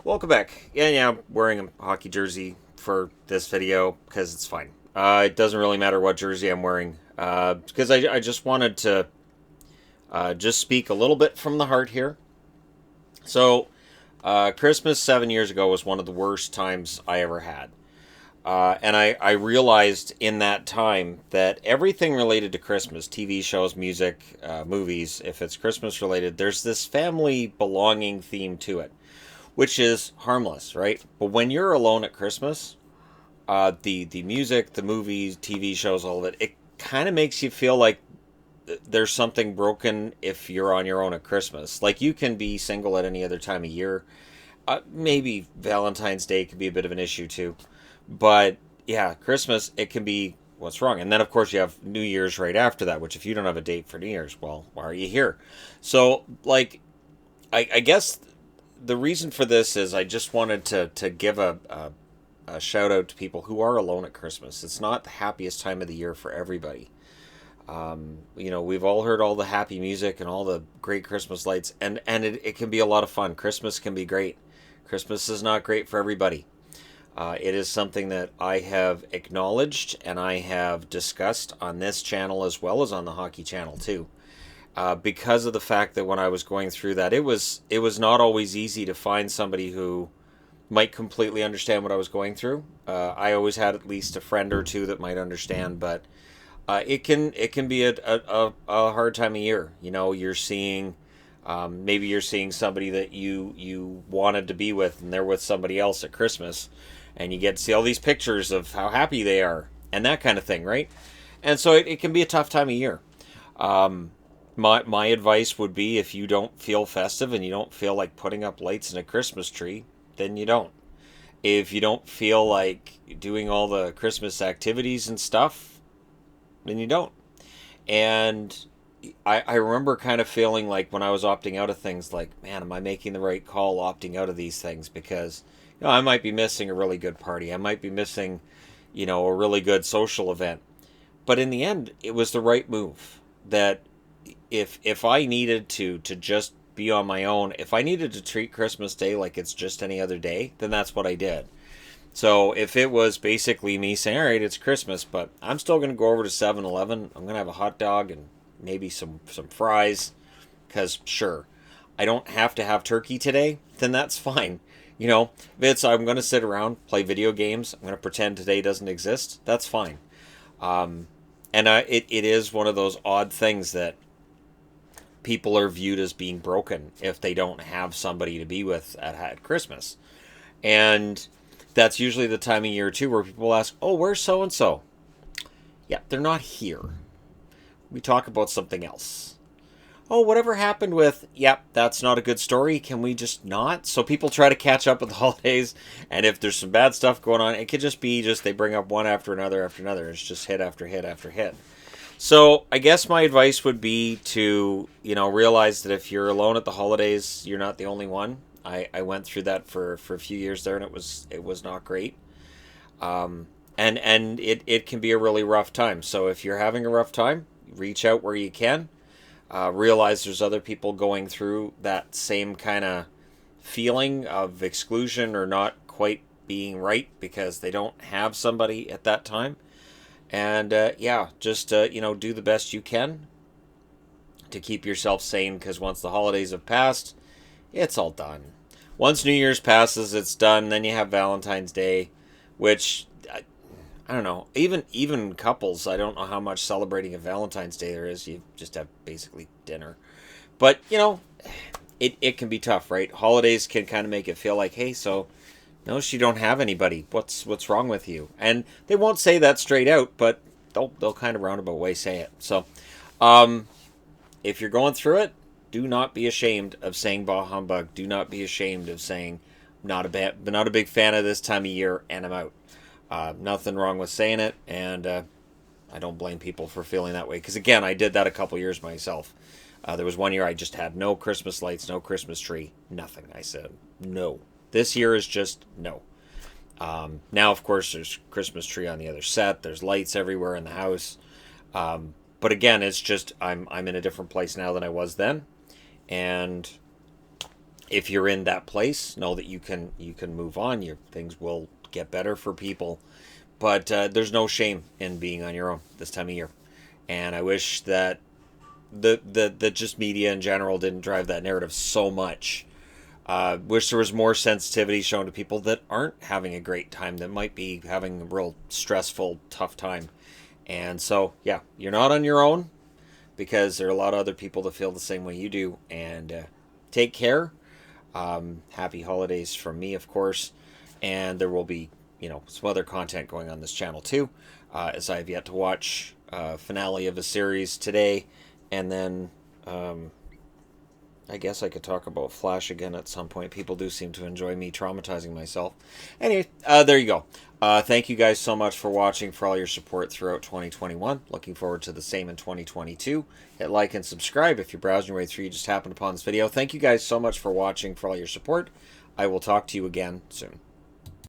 Welcome back. Yeah, I'm wearing a hockey jersey for this video because it's fine. It doesn't really matter what jersey I'm wearing because I just wanted to just speak a little bit from the heart here. So, Christmas 7 years ago was one of the worst times I ever had. And I realized in that time that everything related to Christmas, TV shows, music, movies, if it's Christmas related, there's this family belonging theme to it, which is harmless, right? But when you're alone at Christmas, the music, the movies, TV shows, all of it, it kind of makes you feel like there's something broken if you're on your own at Christmas. Like you can be single at any other time of year. Maybe Valentine's Day could be a bit of an issue too, but yeah, Christmas it can be what's wrong. And then of course you have New Year's right after that. Which if you don't have a date for New Year's, well, why are you here? So like, I guess the reason for this is I just wanted to give a shout out to people who are alone at Christmas. It's not the happiest time of the year for everybody. We've all heard all the happy music and all the great Christmas lights, and it can be a lot of fun. Christmas can be great. Christmas is not great for everybody. It is something that I have acknowledged and I have discussed on this channel as well as on the hockey channel too. Because of the fact that when I was going through that, it was not always easy to find somebody who might completely understand what I was going through. I always had at least a friend or two that might understand, but it can be a hard time of year. You know, you're seeing maybe you're seeing somebody that you wanted to be with, and they're with somebody else at Christmas, and you get to see all these pictures of how happy they are and that kind of thing, right? And so it can be a tough time of year. Um, my advice would be if you don't feel festive and you don't feel like putting up lights in a Christmas tree, then you don't. If you don't feel like doing all the Christmas activities and stuff, then you don't. And I remember kind of feeling like when I was opting out of things, like, man, am I making the right call opting out of these things? Because, I might be missing a really good party. I might be missing, a really good social event. But in the end, it was the right move. That if I needed to just be on my own, if I needed to treat Christmas Day like it's just any other day, then that's what I did. So if it was basically me saying, all right, it's Christmas, but I'm still going to go over to 7-Eleven. I'm going to have a hot dog and maybe some fries, because sure, I don't have to have turkey today, then that's fine. If it's I'm going to sit around, play video games, I'm going to pretend today doesn't exist, that's fine. Um, and it is one of those odd things that people are viewed as being broken if they don't have somebody to be with at Christmas. And that's usually the time of year too where people ask, "Oh, where's so and so?" Yeah, they're not here. We talk about something else. Oh, whatever happened with? Yep, that's not a good story. Can we just not? So people try to catch up with the holidays, and if there's some bad stuff going on, it could just be just they bring up one after another after another. It's just hit after hit after hit. So I guess my advice would be to, realize that if you're alone at the holidays, you're not the only one. I went through that for a few years there, and it was not great. And it can be a really rough time. So if you're having a rough time, reach out where you can. Realize there's other people going through that same kind of feeling of exclusion or not quite being right because they don't have somebody at that time. And yeah, just do the best you can to keep yourself sane, because once the holidays have passed, it's all done. Once New Year's passes, it's done. Then you have Valentine's Day, which I don't know. Even couples, I don't know how much celebrating a Valentine's Day there is. You just have basically dinner, but it can be tough, right? Holidays can kind of make it feel like, hey, so no, she don't have anybody. What's wrong with you? And they won't say that straight out, but they'll kind of roundabout way say it. So, um, if you're going through it, do not be ashamed of saying bah humbug. Do not be ashamed of saying not a big fan of this time of year, and I'm out. Nothing wrong with saying it, and I don't blame people for feeling that way. Because again, I did that a couple years myself. There was one year I just had no Christmas lights, no Christmas tree, nothing. I said no. This year is just no. Now, of course, there's Christmas tree on the other set. There's lights everywhere in the house. But again, it's just I'm in a different place now than I was then, and if you're in that place, know that you can move on. Your things will get better for people, but there's no shame in being on your own this time of year. And I wish that the just media in general didn't drive that narrative so much. Wish there was more sensitivity shown to people that aren't having a great time, that might be having a real stressful, tough time. And so, yeah, you're not on your own, because there are a lot of other people that feel the same way you do. And take care. Happy holidays from me, of course. And there will be, some other content going on this channel too, as I have yet to watch finale of a series today. And then I guess I could talk about Flash again at some point. People do seem to enjoy me traumatizing myself. Anyway, there you go. Thank you guys so much for watching, for all your support throughout 2021. Looking forward to the same in 2022. Hit like and subscribe if you're browsing your way through. You just happened upon this video. Thank you guys so much for watching, for all your support. I will talk to you again soon.